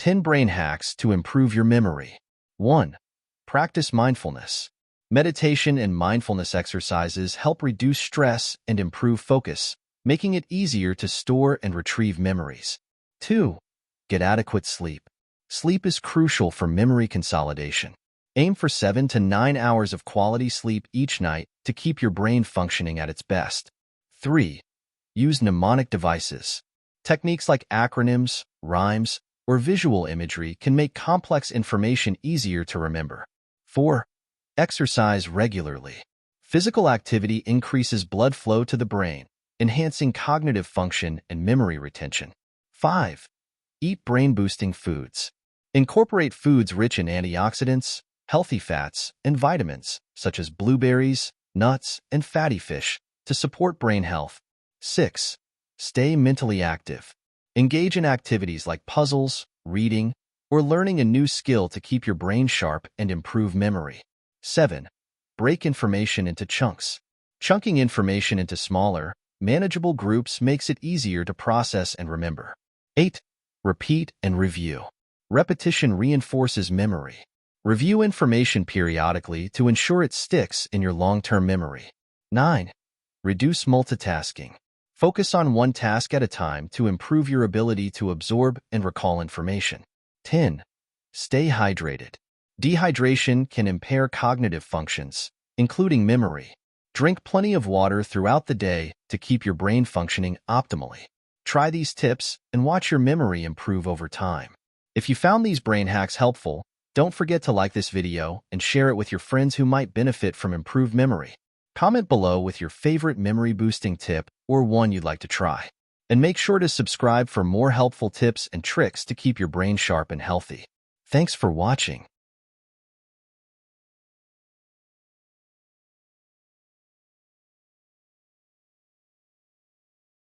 10 brain hacks to improve your memory. 1. Practice mindfulness. Meditation and mindfulness exercises help reduce stress and improve focus, making it easier to store and retrieve memories. 2. Get adequate sleep. Sleep is crucial for memory consolidation. Aim for 7 to 9 hours of quality sleep each night to keep your brain functioning at its best. 3. Use mnemonic devices. Techniques like acronyms, rhymes, or visual imagery can make complex information easier to remember. 4. Exercise regularly. Physical activity increases blood flow to the brain, enhancing cognitive function and memory retention. 5. Eat brain-boosting foods. Incorporate foods rich in antioxidants, healthy fats, and vitamins, such as blueberries, nuts, and fatty fish, to support brain health. 6. Stay mentally active. Engage in activities like puzzles, reading, or learning a new skill to keep your brain sharp and improve memory. 7. Break information into chunks. Chunking information into smaller, manageable groups makes it easier to process and remember. 8. Repeat and review. Repetition reinforces memory. Review information periodically to ensure it sticks in your long-term memory. 9. Reduce multitasking. Focus on one task at a time to improve your ability to absorb and recall information. 10. Stay hydrated. Dehydration can impair cognitive functions, including memory. Drink plenty of water throughout the day to keep your brain functioning optimally. Try these tips and watch your memory improve over time. If you found these brain hacks helpful, don't forget to like this video and share it with your friends who might benefit from improved memory. Comment below with your favorite memory-boosting tip or one you'd like to try. And make sure to subscribe for more helpful tips and tricks to keep your brain sharp and healthy. Thanks for watching.